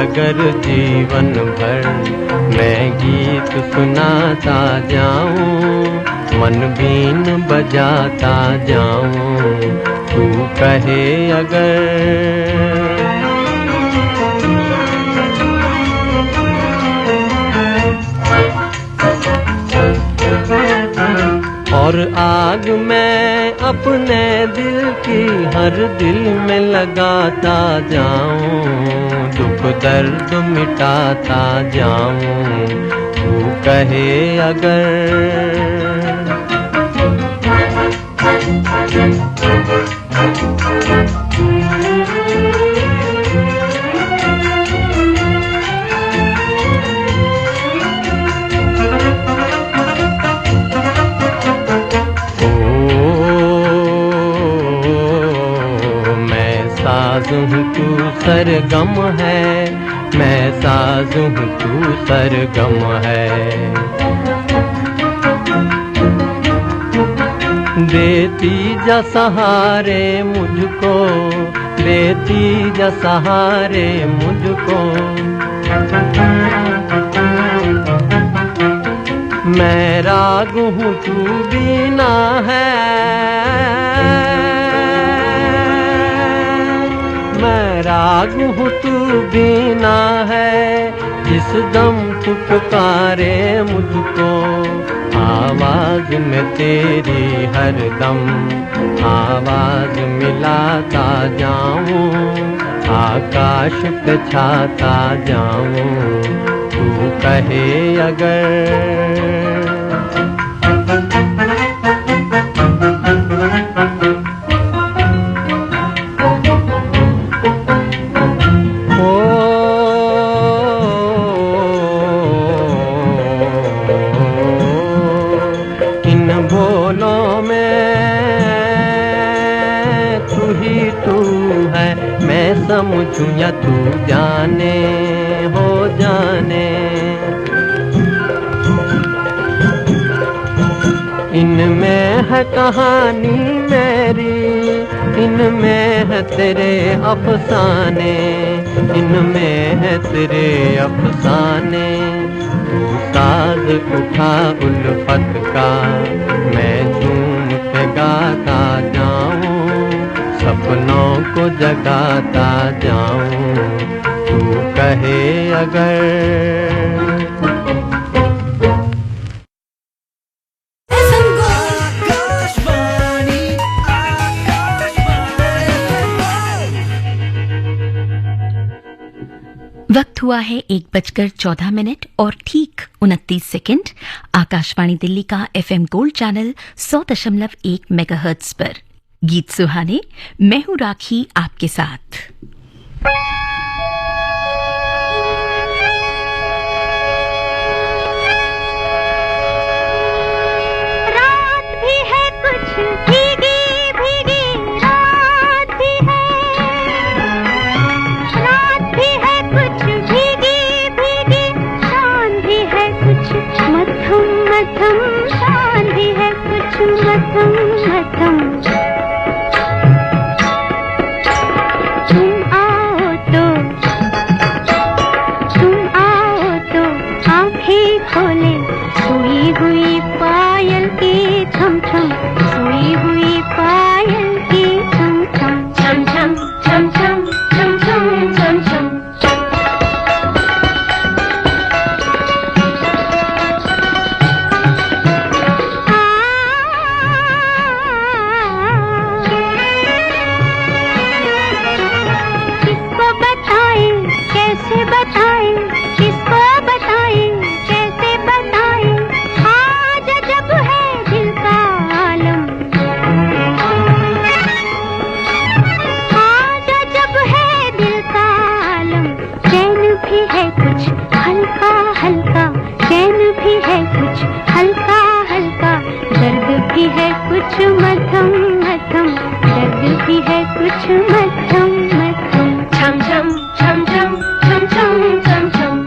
अगर जीवन भर मैं गीत सुनाता जाऊं, मन बीन बजाता जाऊं, तू कहे अगर और आग मैं अपने दिल की हर दिल में लगाता जाऊं, दुख दर्द मिटाता जाऊं, तू कहे अगर हूँ तू सरगम है, मैं साज हूँ तू सरगम है। देती जा सहारे मुझको, देती जा सहारे मुझको, मैं राग हूँ तू बीना है, मैं राग हूँ तू बीना है, जिस दम तू पुकारे मुझको, आवाज में तेरी हर दम आवाज मिलाता जाऊं, आकाश पे छाता जाऊं, तू कहे अगर समझूं या तू जाने हो जाने, इनमें है कहानी मेरी, इनमें है तेरे अफसाने, इनमें है तेरे अफसाने, तू साज उठा उल्फत का, मैं झूम के गाता जाऊं, सपनों को जगाता जाऊं, तू कहे अगर वक्त हुआ है 1:14 और ठीक 29 सेकंड। आकाशवाणी दिल्ली का FM गोल्ड चैनल 100.1 मेगाहर्ट्ज पर गीत सुहाने, मैं हूं राखी आपके साथ। रात भी है कुछ भीगी भीगी, रात भी है, रात भी है कुछ भीगी भीगी, शान भी है कुछ मध्यम मध्यम, शान भी है कुछ मध्यम मध्यम। तुम आओ तो हल्का हल्का, चैन भी है कुछ हल्का हल्का, दर्द भी है कुछ मध्यम मध्यम, दर्द भी है कुछ मध्यम मध्यम। छम छम छम छम छम छम छम छम।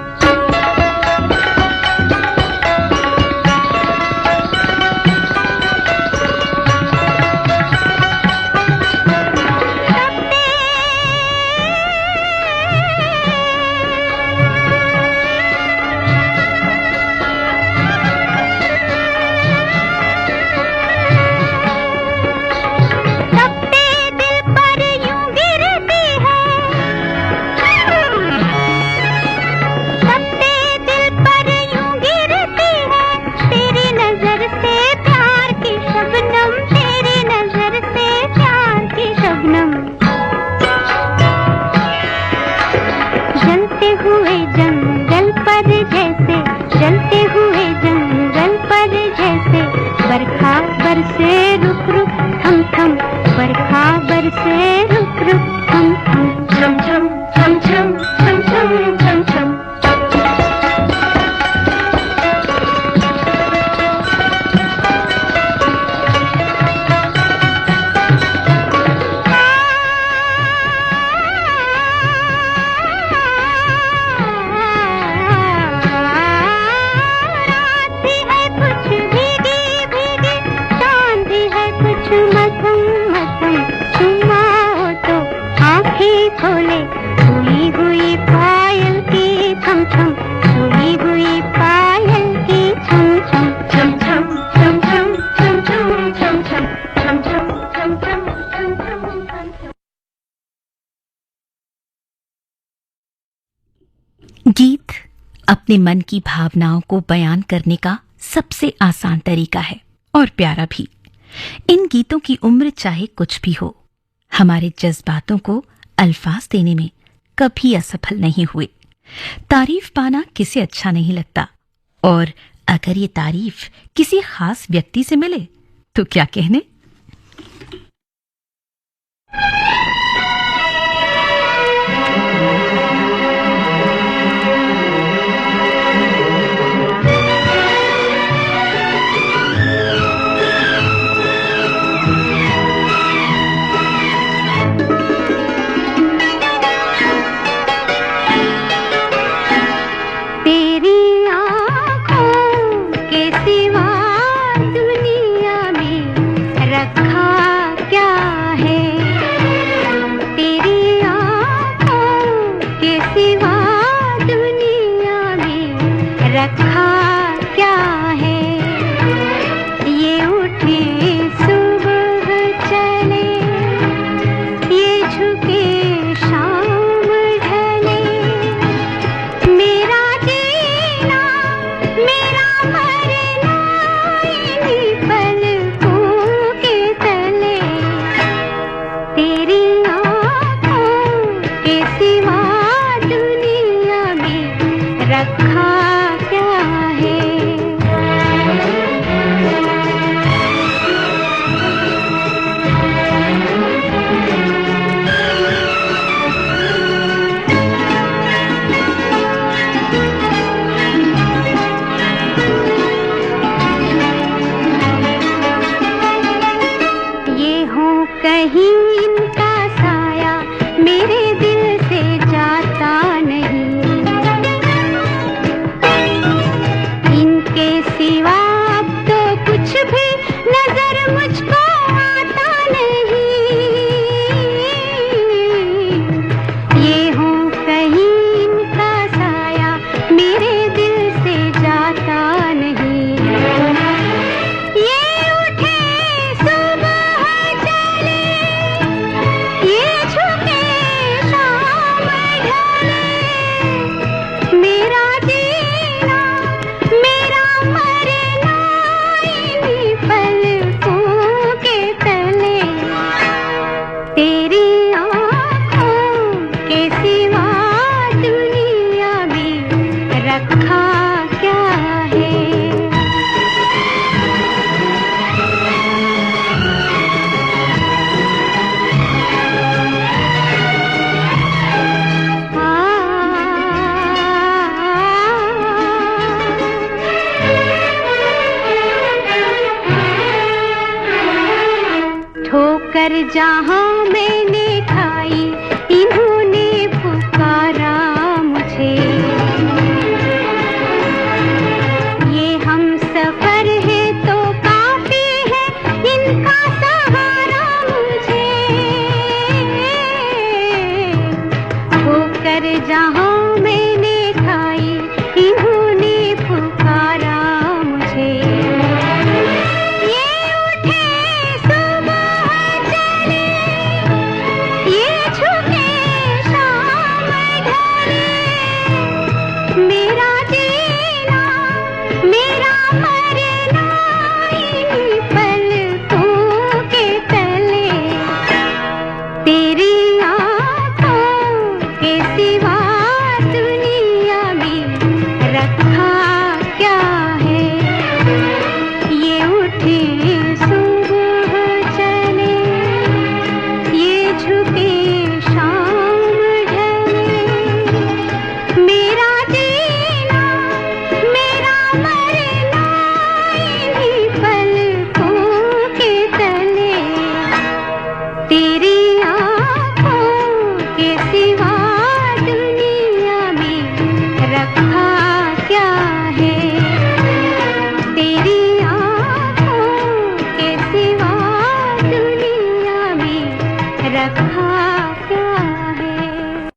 गीत अपने मन की भावनाओं को बयान करने का सबसे आसान तरीका है और प्यारा भी। इन गीतों की उम्र चाहे कुछ भी हो, हमारे जज्बातों को अल्फाज देने में कभी असफल नहीं हुए। तारीफ पाना किसे अच्छा नहीं लगता, और अगर ये तारीफ किसी खास व्यक्ति से मिले तो क्या कहने। कर जहाँ मैंने खाई, इन्होंने पुकारा मुझे। ये हम सफर है तो काफी है, इनका सहारा मुझे। होकर जहाँ मैंने खाई, इन्होंने पुकारा मुझे। ये उठे सुबह चले, ये झुके शाम ढले। मेरा जीना मेरा मरना इन्हीं पलकों के तले। तेरी आँखों के सिवा दुनिया में रखा क्या है। ये उठे सुबह चले, ये झुके शाम ढले। मेरा जीना मेरा मरना इन्हीं पलकों के तले। तेरी आँखों के सिवा दुनिया में रखा क्या है। तेरी आँखों के सिवा दुनिया में रखा क्या है।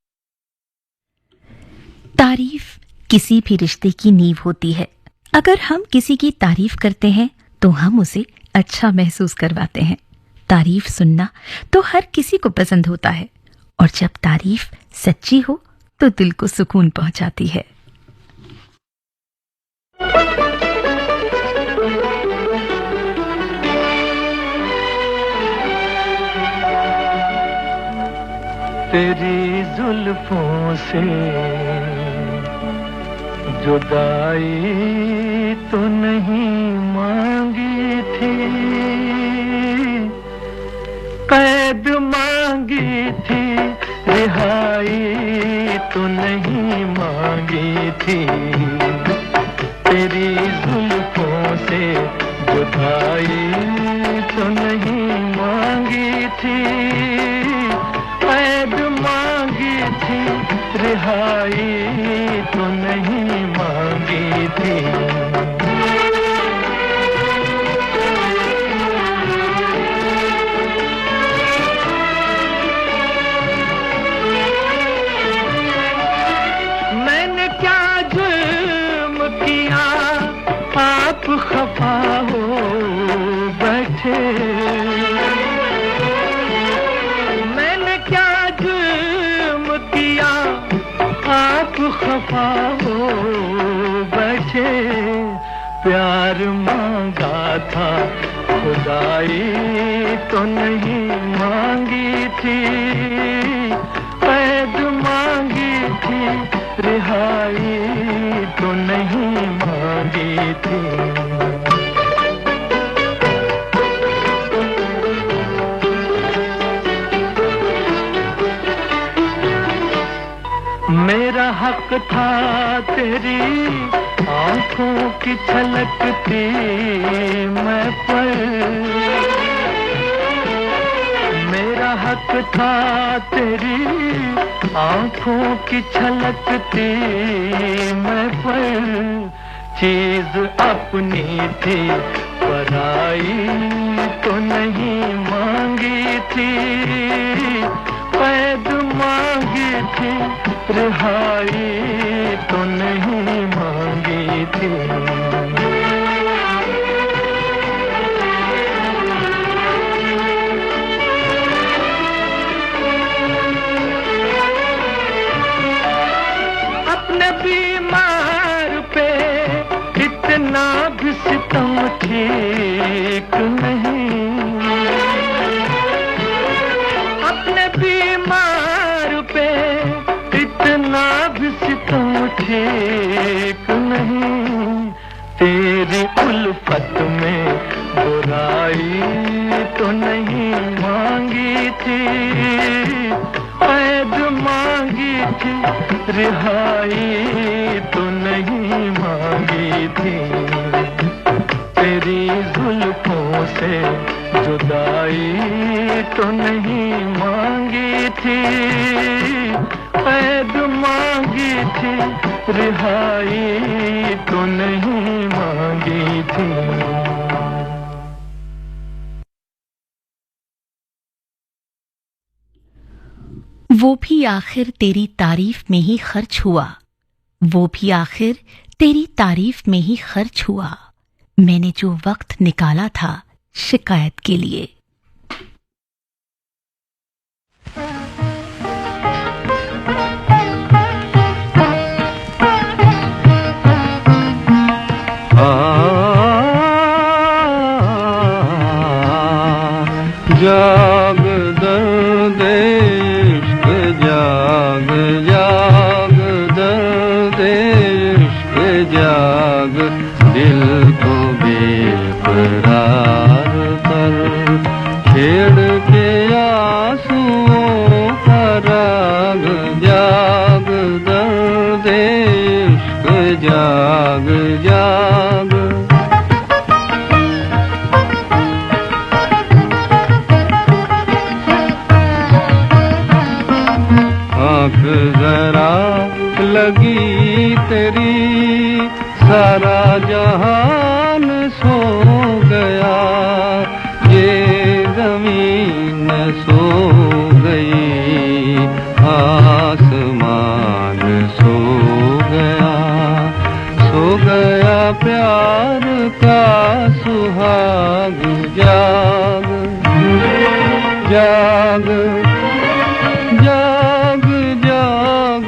तारीफ किसी भी रिश्ते की नींव होती है। अगर हम किसी की तारीफ करते हैं तो हम उसे अच्छा महसूस करवाते हैं। तारीफ सुनना तो हर किसी को पसंद होता है, और जब तारीफ सच्ची हो तो दिल को सुकून पहुंचाती है। तेरी जुल्फों से जुदाई तो नहीं मांगी थी, कैद मांगी थी, रिहाई तो नहीं मांगी थी। तेरी जुल्फों से जुदाई तो नहीं मांगी थी, कैद मांगी थी, रिहाई तो नहीं मांगी थी। मैंने क्या जुर्म किया आप खफा हो बैठे। मैंने क्या जुर्म किया आप खफा हो बैठे। प्यार मांगा था खुदाई तो नहीं मांगी थी, कैद मांगी थी, रिहाई तो नहीं मांगी थी। मेरा हक था तेरी आंखों की छलकती मैं पर। मेरा हक था तेरी आंखों की छलकती मैं पर। चीज अपनी थी पराई तो नहीं मांगी थी, कैद मांगी थी, रिहाई तो नहीं मांगी थी। अपने बीमार पे इतना भी सितम ठीक नहीं। अपने बीमार पे इतना भी सितम ठीक नहीं। तेरी उल्फत में बुराई तो नहीं मांगी थी, कैद मांगी थी, रिहाई तो नहीं मांगी थी। तेरी जुल्फों से जुदाई तो तो नहीं मांगी थी, कैद मांगी थी, रिहाई तो नहीं मांगी थी। वो भी आखिर तेरी तारीफ में ही खर्च हुआ, वो भी आखिर तेरी तारीफ में ही खर्च हुआ, मैंने जो वक्त निकाला था शिकायत के लिए। जाग दर्द इश्क जाग, जाग दर्द इश्क जाग, दिल को बेकरार कर, छेड़ के आंसुओं का राग, जाग दर्द इश्क जाग, जाग। आँख जरा लगी तेरी, सारा जहान सो गया, ये जमीन सो गई, आसमान सो गया प्यार का सुहाग, जाग जाग जाग जाग।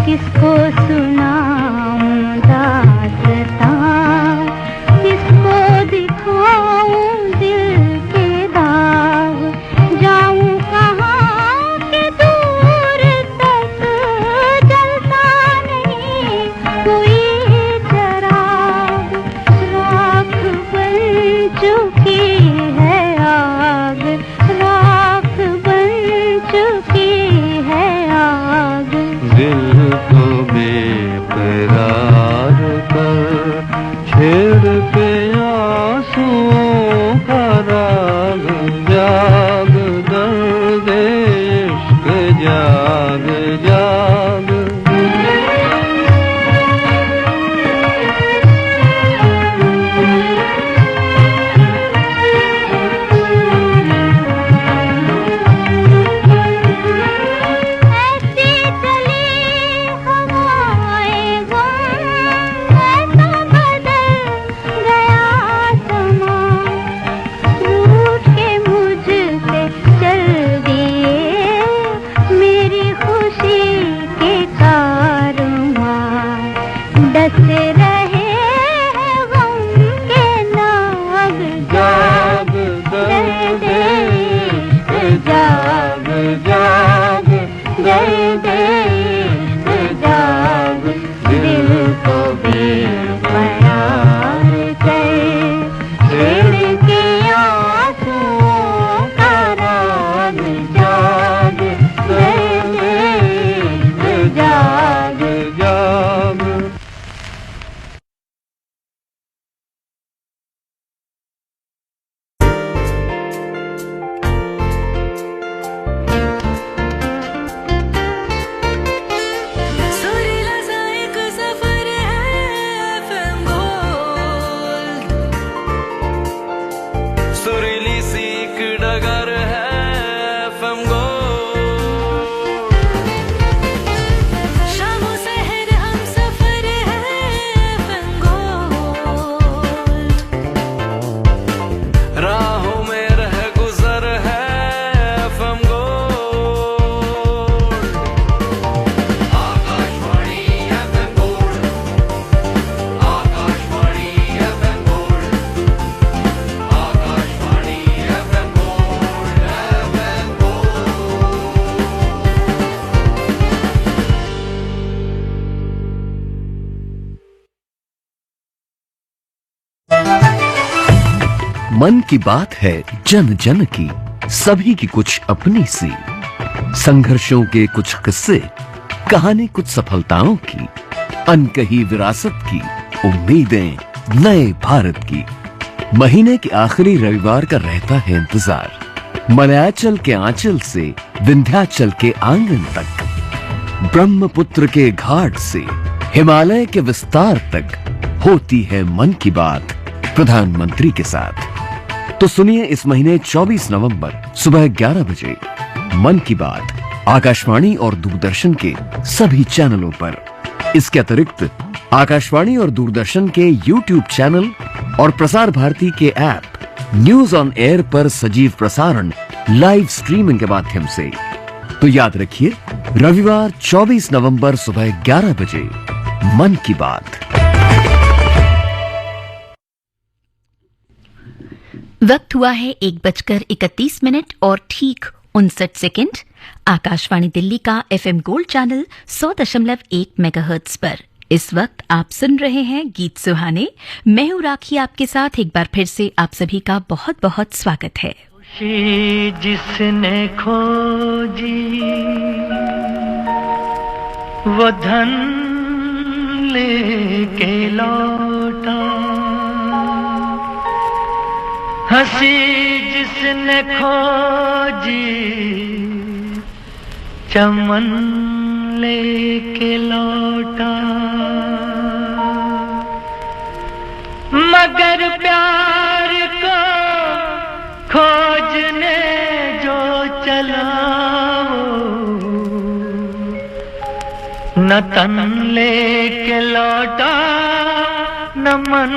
किसको सुनाऊं दास्तां, किसको दिखाऊं दिल के दाग, जाऊं कहाँ के दूर तक, जलता नहीं कोई चराग, राख बन चुकी है आग, राख बन चुकी है आग। दिल को बेकरार कर, छेड़ के आंसुओं का राग, जाग दर्द इश्क जाग, जाग। मन की बात है जन जन की, सभी की कुछ अपनी सी, संघर्षों के कुछ किस्से, कहानी कुछ सफलताओं की, अनकही विरासत की, उम्मीदें नए भारत की। महीने के आखिरी रविवार का रहता है इंतजार। मलयाचल के आंचल से विंध्याचल के आंगन तक, ब्रह्मपुत्र के घाट से हिमालय के विस्तार तक होती है मन की बात प्रधानमंत्री के साथ। तो सुनिए इस महीने 24 नवंबर सुबह 11 बजे मन की बात आकाशवाणी और दूरदर्शन के सभी चैनलों पर। इसके अतिरिक्त आकाशवाणी और दूरदर्शन के YouTube चैनल और प्रसार भारती के ऐप न्यूज ऑन एयर पर सजीव प्रसारण लाइव स्ट्रीमिंग के माध्यम से। तो याद रखिए, रविवार 24 नवंबर सुबह 11 बजे मन की बात। वक्त हुआ है 1:31 और ठीक 59 आकाशवाणी दिल्ली का FM गोल्ड चैनल 100.1 मेगाहर्ट्ज पर। इस वक्त आप सुन रहे हैं गीत सुहाने। मैं हूं राखी, आपके साथ एक बार फिर से आप सभी का बहुत बहुत स्वागत है। खुशी जिसने खोजी वो धन लेके लौटा, हंसी जिसने खोजी चमन लेके लौटा, मगर प्यार को खोजने जो चला न तन लेके लौटा न मन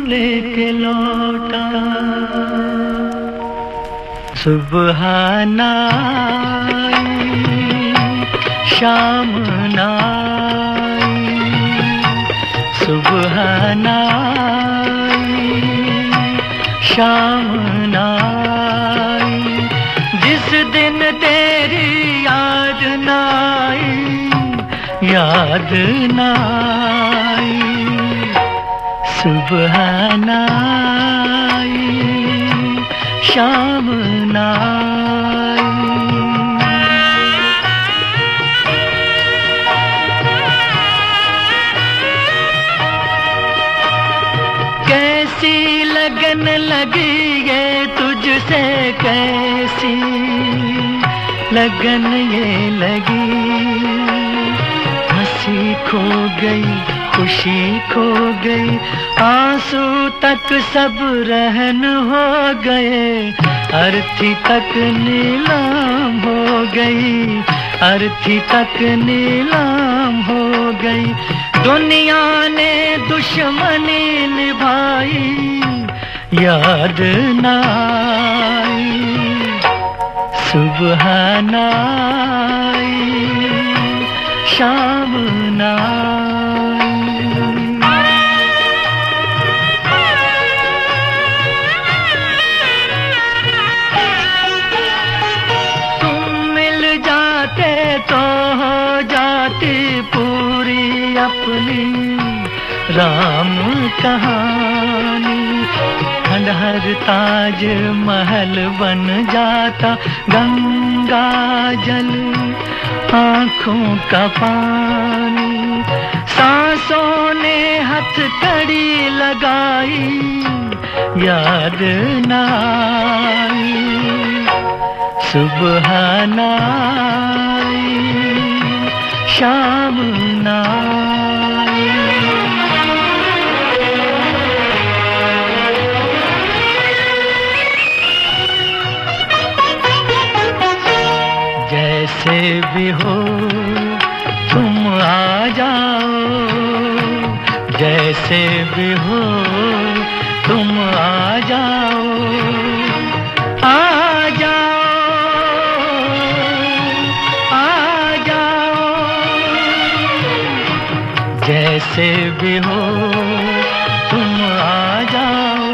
लेके लौटा। सुबह नाई शाम नाई, सुबह नाई शाम नाई, जिस दिन तेरी याद नाई, याद नाई। सुबह नाई शाम नाई। कैसी लगन लगी ये तुझसे, कैसी लगन ये लगी, हंसी खो गई खुशी खो गई, आंसू तक सब रहन हो गए, अर्थी तक नीलाम हो गई, अर्थी तक नीलाम हो गई। दुनिया ने दुश्मनी निभाई, याद नाई। सुबह नाई शाम नाई। तो हो जाती पूरी अपनी राम कहानी, खंडहर ताज महल बन जाता, गंगा जल आँखों का पानी, सांसों ने हथकड़ी लगाई, याद नाई। सुबह नाई शाम नाई। जैसे भी हो तुम आ जाओ, जैसे भी हो तुम आ जाओ, आ जाओ आ जाओ। जैसे भी हो तुम आ जाओ,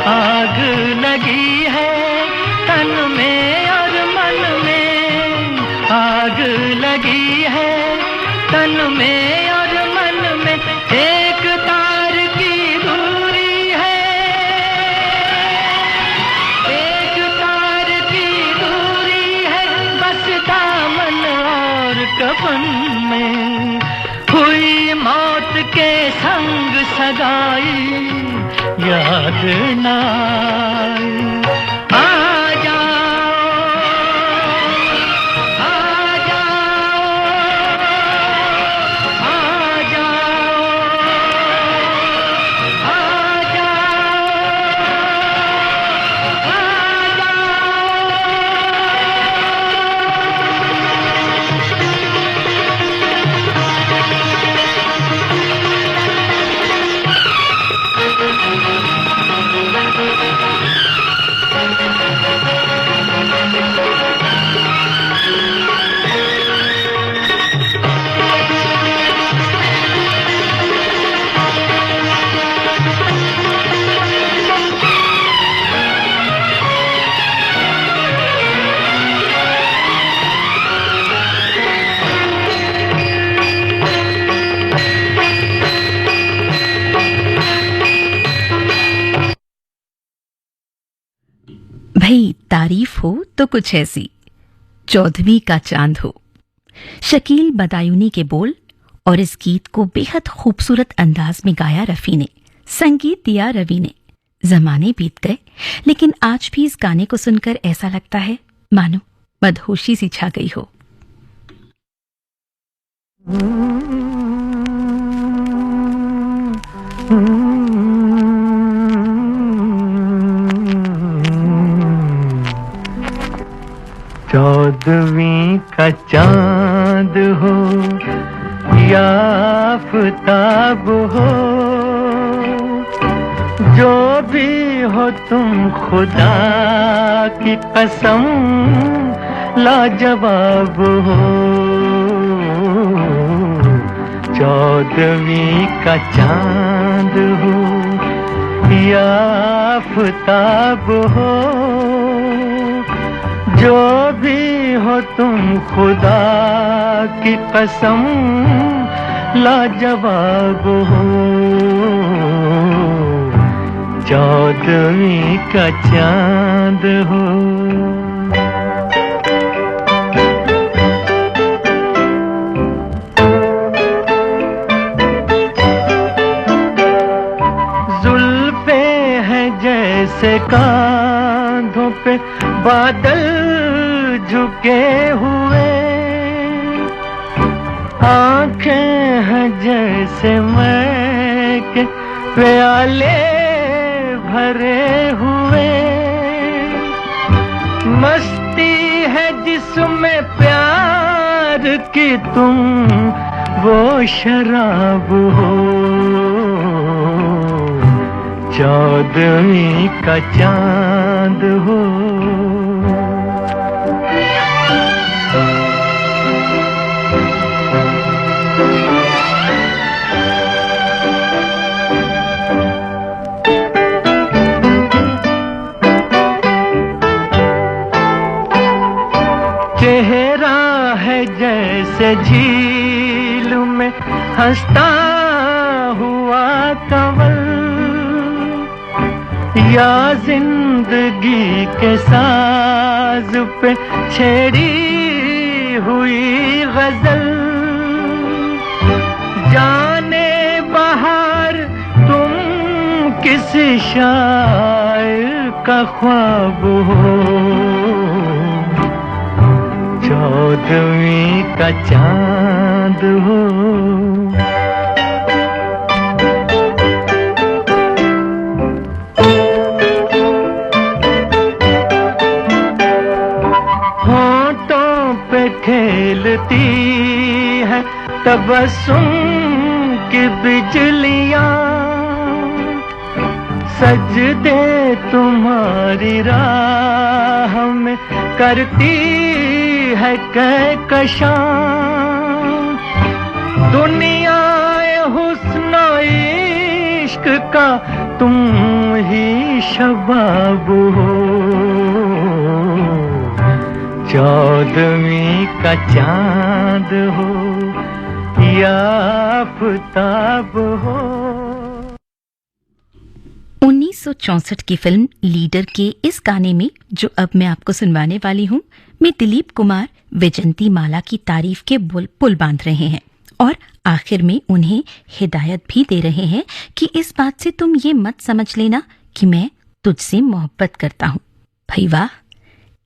आग लगी है तन में और मन में, आग लगी है तन में और मन में, एक तार की दूरी है, एक तार की दूरी है, बस दामन याद ना आए। आ जाओ, आ जाओ, आ जाओ, आ भाई तारीफ हो तो कुछ ऐसी 14वीं का चांद हो। शकील बदायूनी के बोल और इस गीत को बेहद खूबसूरत अंदाज में गाया रफी ने, संगीत दिया रवि ने। जमाने बीत गए लेकिन आज भी इस गाने को सुनकर ऐसा लगता है मानो मदहोशी सी छा गई हो। चौदहवीं का चांद हो या आफताब हो, जो भी हो तुम खुदा की कसम लाजवाब हो। चौदहवीं का चांद हो या आफताब हो, जो भी हो तुम खुदा की कसम लाजवाब हो। चौदहवीं का चांद हो। जुल्फे हैं जैसे कांधों पे बादल झुके हुए, आंखें हैं जैसे मैं के प्याले भरे हुए। मस्ती है जिसमें प्यार की तुम वो शराब हो। चौदहवीं का चांद हो। चेहरा है जैसे झील में हंसता हुआ कंवल, या जिंदगी के साज पे छेड़ी हुई गजल। जाने बहार तुम किसी शायर का ख्वाब हो। चौदहवीं का चांद हो। होंठों पे खेलती है तबस्सुम की बिजलियां, सजदे तुम्हारी राह में करती है कहकशां। दुनिया हुस्न इश्क का तुम ही शबाब हो। चौदहवीं का चांद हो या आफताब हो। 1964 की फिल्म लीडर के इस गाने में जो अब मैं आपको सुनवाने वाली हूँ, में दिलीप कुमार विजंती माला की तारीफ के पुल बांध रहे हैं और आखिर में उन्हें हिदायत भी दे रहे हैं कि इस बात से तुम ये मत समझ लेना कि मैं तुझसे मोहब्बत करता हूं। भाई वाह,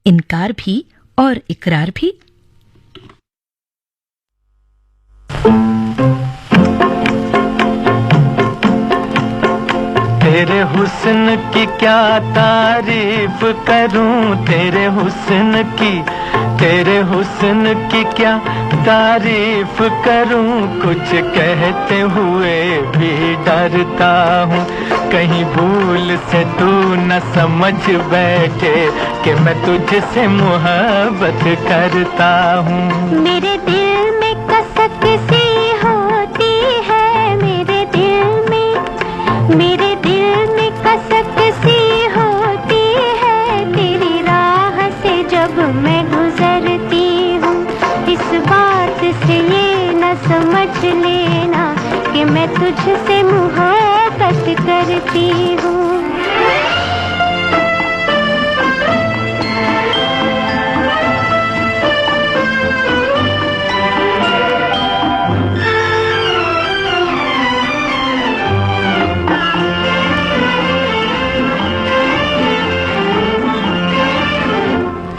इनकार भी और इकरार भी। तेरे हुस्न की क्या तारीफ करूं, तेरे हुस्न की क्या तारीफ करूं। कुछ कहते हुए भी डरता हूँ, कहीं भूल से तू न समझ बैठे कि मैं तुझसे मोहब्बत करता हूँ। मेरे दिल में कसक सी होती है, मेरे दिल में कसक सी होती है। तेरी राह से जब मैं गुजरती हूँ, इस बात से ये न समझ लेना कि मैं तुझसे मोहब्बत करती हूँ।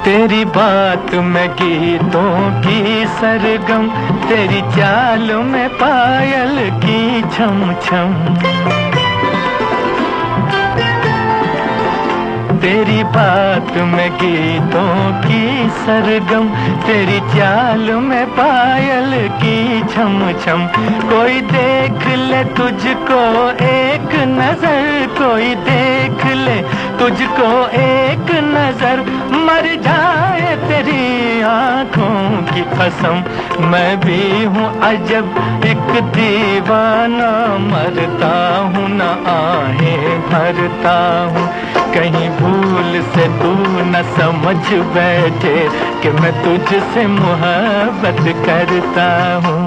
तेरी बात में गीतों की सरगम, तेरी चाल में पायल की छम छम। तेरी बात में गीतों की सरगम, तेरी चाल में पायल की छम छम। कोई देख ले तुझको एक नजर, कोई देख ले तुझको एक नजर, मर जाए तेरी आंखों की कसम। मैं भी हूँ अजब एक दीवाना, मरता हूँ न आहें भरता हूँ। कहीं भूल से तू न समझ बैठे कि मैं तुझसे मोहब्बत करता हूँ।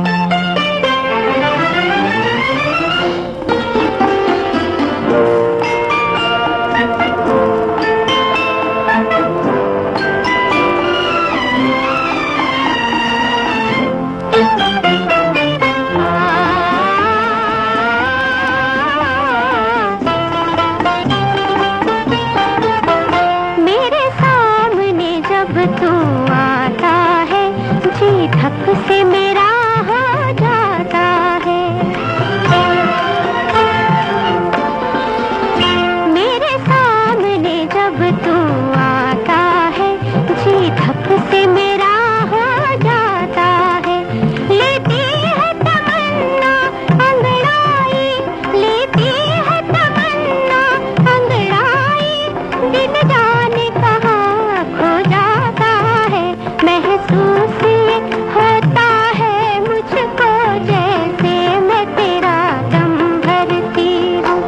से मेरा हो जाता है, मेरे सामने जब तू आता है, जी धक से मेरा हो जाता है। लेती है तमन्ना अंगड़ाई, लेती है तमन्ना अंगड़ाई, दिल जाने कहाँ खो जाता है। महसूस होता है मुझको जैसे मैं तेरा दम भरती हूँ।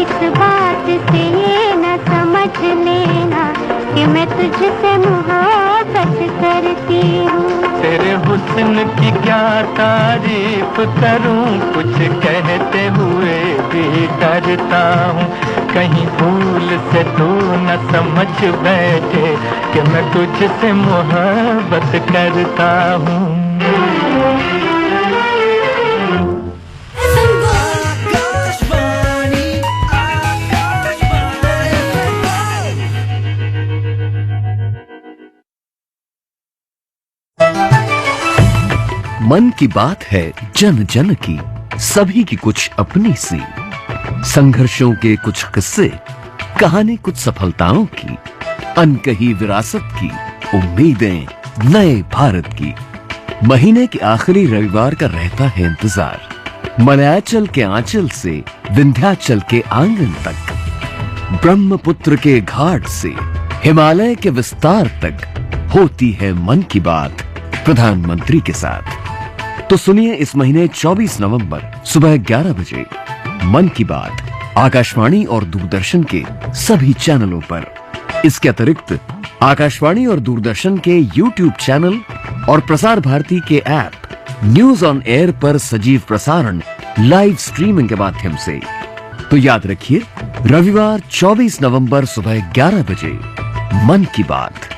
इस बात से ये न समझ लेना कि मैं तुझसे मोहब्बत करती हूँ। तेरे हुस्न की क्या तारीफ करूं, कुछ कहते हुए भी डरता हूँ। कहीं भूल से तू न समझ बैठे कि मैं तुझसे मोहब्बत करता हूँ। मन की बात है जन जन की, सभी की कुछ अपनी सी। संघर्षों के कुछ किस्से, कहानी कुछ सफलताओं की, अनकही विरासत की, उम्मीदें नए भारत की। महीने के आखिरी रविवार का रहता है इंतजार, मलयाचल के आंचल से विंध्याचल के आंगन तक, ब्रह्मपुत्र के घाट से हिमालय के विस्तार तक होती है मन की बात प्रधानमंत्री के साथ। तो सुनिए इस महीने 24 नवंबर सुबह 11 बजे मन की बात आकाशवाणी और दूरदर्शन के सभी चैनलों पर। इसके अतिरिक्त आकाशवाणी और दूरदर्शन के YouTube चैनल और प्रसार भारती के ऐप न्यूज ऑन एयर पर सजीव प्रसारण लाइव स्ट्रीमिंग के माध्यम से। तो याद रखिए, रविवार 24 नवंबर सुबह 11 बजे मन की बात।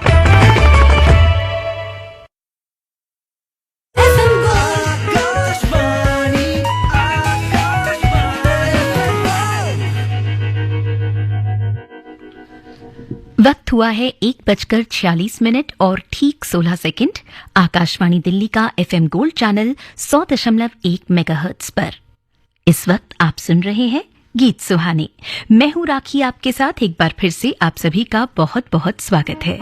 वक्त हुआ है 1:46 और ठीक 16 सेकंड। आकाशवाणी दिल्ली का एफएम गोल्ड चैनल 100.1 मेगाहर्ट्ज पर इस वक्त आप सुन रहे हैं गीत सुहाने। मैं हूं राखी, आपके साथ एक बार फिर से आप सभी का बहुत बहुत स्वागत है।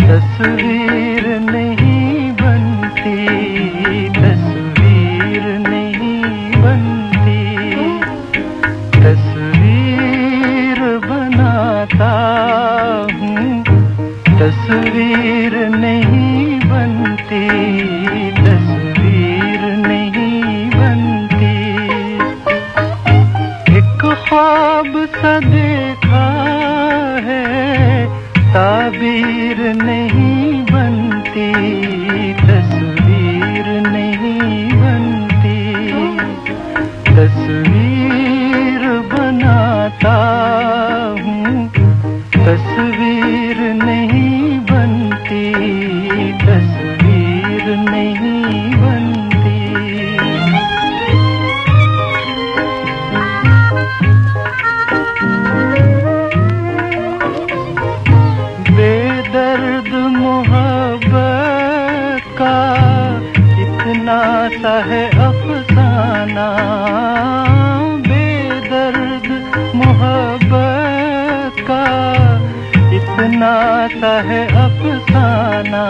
तस्वीर नहीं बनती, तस्वीर नहीं बनती, तस्वीर बनाता हूँ, तस्वीर नहीं बनती, तस्वीर नहीं बनती। एक ख्वाब सा देखा है, ताबीर नहीं बनती, तस्वीर नहीं बनती, तस्वीर बनाता हूँ, तस्वीर नहीं बनती, तस्वीर नहीं बनती। बेदर्द मोहब्बत का इतना सा है अफसाना, बेदर्द मोहब्बत का इतना सा है अफसाना।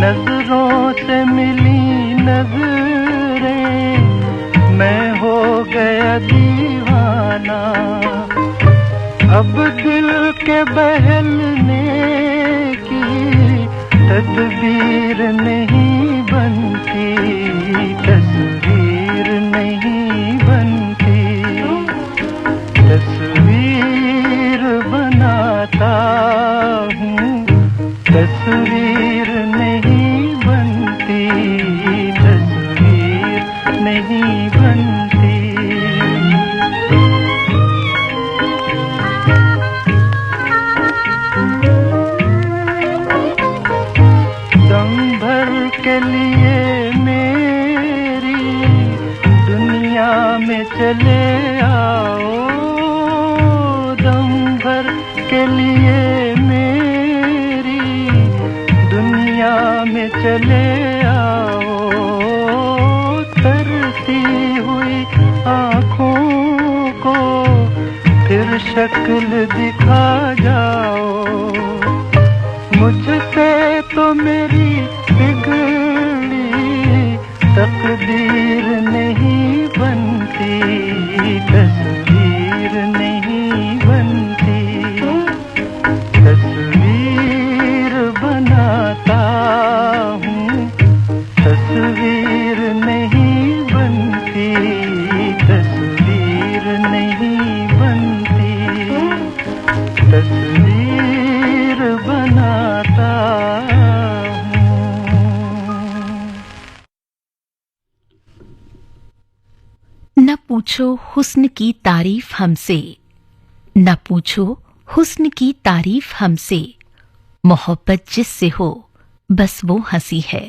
नजरों से मिली नजरें, मैं हो गया दीवाना। अब दिल के बहलने की तदबीर नहीं बनती, तस्वीर नहीं बनती, तस्वीर बनाता हूँ, तस्वीर नहीं बनती, तस्वीर नहीं बनती। के लिए मेरी दुनिया में चले आओ, दम भर के लिए मेरी दुनिया में चले आओ। तरसी हुई आँखों को फिर शक्ल दिखा जाओ। मुझसे तो मेरी बिगड़ी तकदीर नहीं बनती, तस्वीर नहीं बनती, तस्वीर बनाता हूँ, तस्वीर नहीं बनती, तस्वीर नहीं बनती, तस्वीर बनाता न पूछो हुस्न की तारीफ हमसे, न पूछो हुस्न की तारीफ हमसे, मोहब्बत जिससे हो बस वो हंसी है।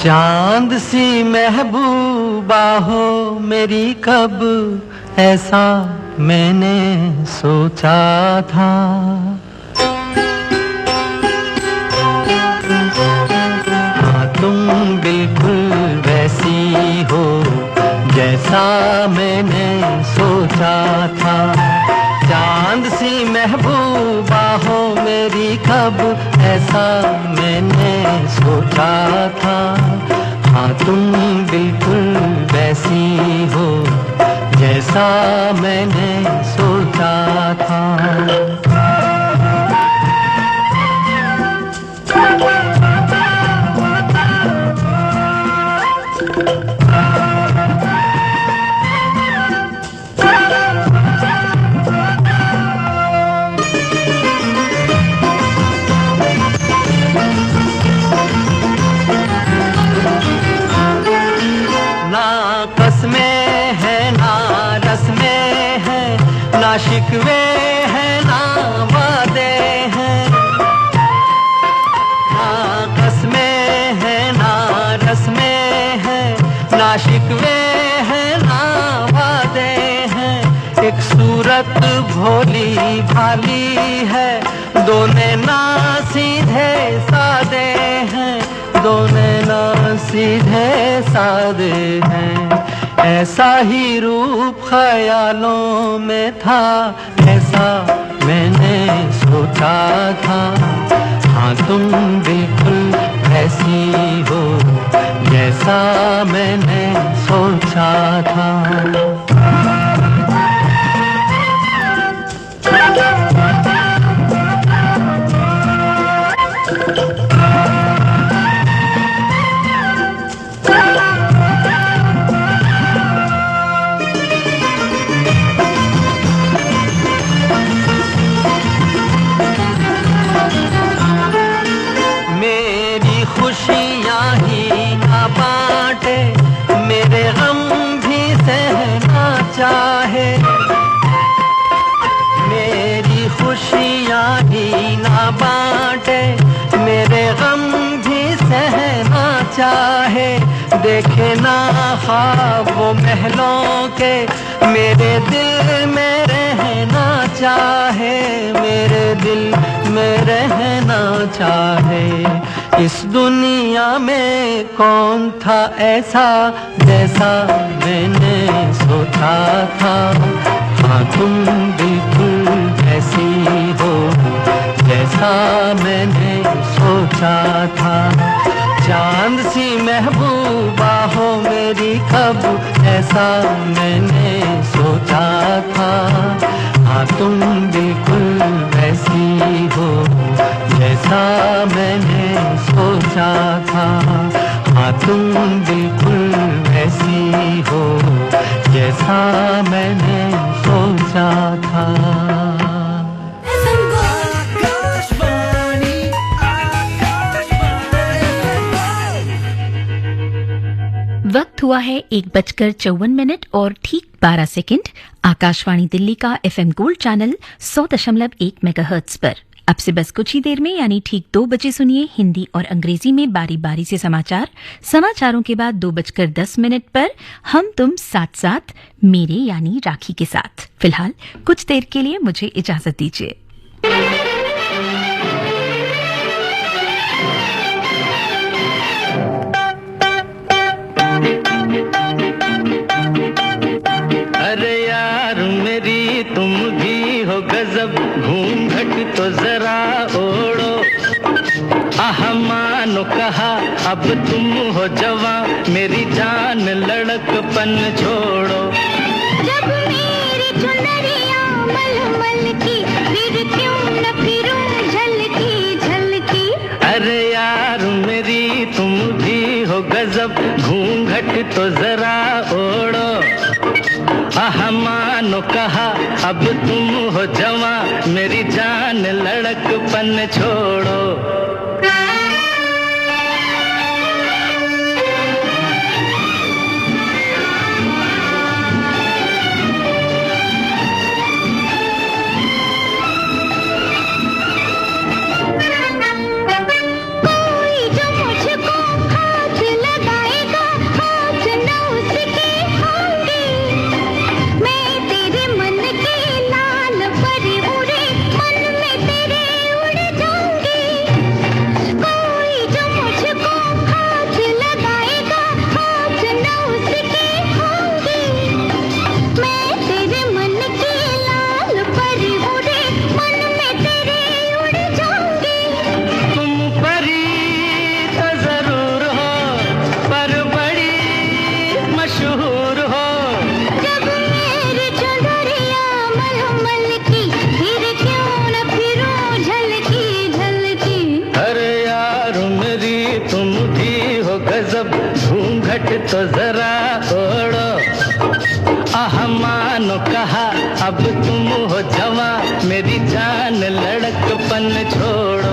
चांद सी महबूबा हो मेरी, कब ऐसा मैंने सोचा था। हाँ तुम बिल्कुल वैसी हो जैसा मैंने सोचा था। चांद सी महबूबा हो मेरी, कब ऐसा मैंने सोचा था। हाँ तुम बिल्कुल वैसी हो जैसा मैंने सोचा था। ना शिकवे हैं ना वादे हैं, ना कसमें हैं ना रस्में हैं, ना शिकवे हैं ना वादे हैं। एक सूरत भोली भाली है, दोनों ना सीधे सादे हैं, दोनों ना सीधे सादे हैं। ऐसा ही रूप ख्यालों में था, ऐसा मैंने सोचा था। हाँ तुम बिल्कुल ऐसी हो जैसा मैंने सोचा था। खुशियाँ ही ना बांटे, मेरे गम भी सहना चाहे। मेरी खुशियाँ ही ना बांटे, मेरे गम भी सहना चाहे। देखे ना ख्वाब वो महलों के, मेरे दिल में रहना चाहे, मेरे दिल में रहना चाहे। इस दुनिया में कौन था ऐसा जैसा मैंने सोचा था। हाँ तुम बिल्कुल ऐसी हो जैसा मैंने सोचा था। चांद सी महबूबा हो मेरी कब ऐसा मैंने सोचा था। हाँ तुम बिल्कुल वैसी हो जैसा मैंने सोचा था। हाँ तुम बिल्कुल वैसी हो जैसा मैंने सोचा था। वक्त हुआ है 1:54 और ठीक 12 सेकंड। आकाशवाणी दिल्ली का एफएम गोल्ड चैनल 100.1 मेगाहर्ट्ज पर। अब से बस कुछ ही देर में यानी ठीक 2 बजे सुनिए हिंदी और अंग्रेजी में बारी बारी से समाचार। समाचारों के बाद 2:10 पर हम तुम साथ साथ मेरे यानी राखी के साथ। फिलहाल कुछ देर के लिए मुझे इजाजत दीजिए। अरे यार मेरी तुम भी हो गजब, घूंघट तो जरा ओढ़ो। आह मानो कहा अब तुम हो जवां, मेरी जान लड़कपन छोड़ो। जब मेरी चुनरिया मलमल की, फिर क्यों न फिरूं झलकी झलकी। अरे यार मेरी तुम भी हो गजब, घूंघट तो जरा ओढ़ो। आह मानो कहा अब तुम हो जवां, मेरी जान लड़कपन छोड़ो। आह मानो कहा अब तुम हो जवा, मेरी जान लड़कपन छोड़ो।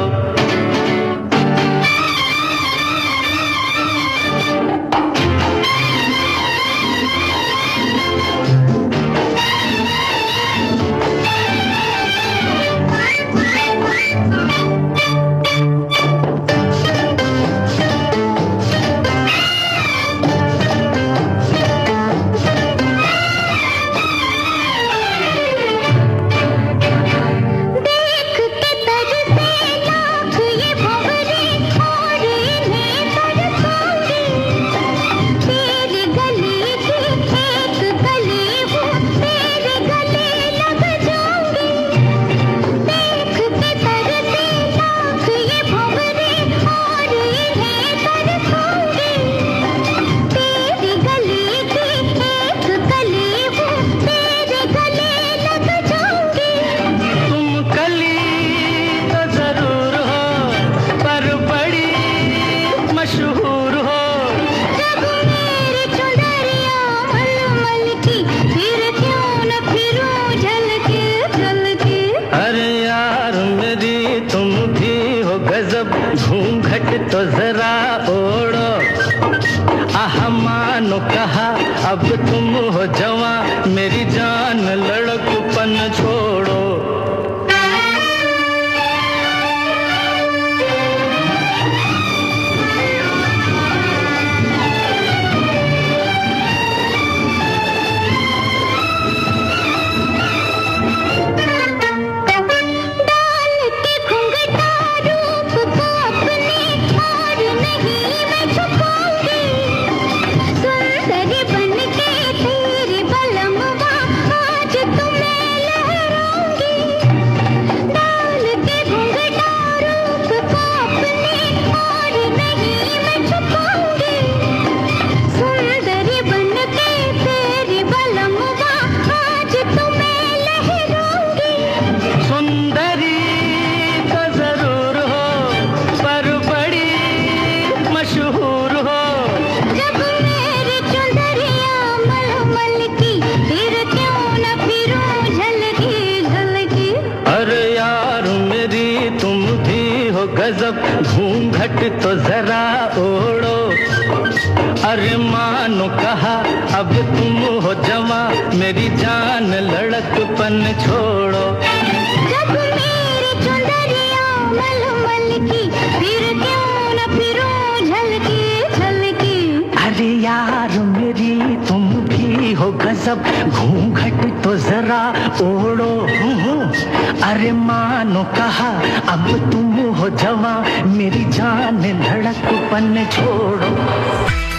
तो जरा ओढ़ो, आह मानो कहा अब तुम हो जवा, मेरी जान लड़कपन छोड़ो। घूंघट तो जरा ओढ़ो, अरे मानो कहा अब तुम हो जवा, मेरी जान लड़कपन छोड़ो। जब मेरी चुनरिया मलमल की, फिर क्यों न फिरूं झलकी झलकी। अरे यार मेरी तुम भी हो गजब, घूंघट तो जरा ओढ़ो। अरे मानो कहा अब तुम हो जवा, मेरी जान लड़कपन छोड़ो।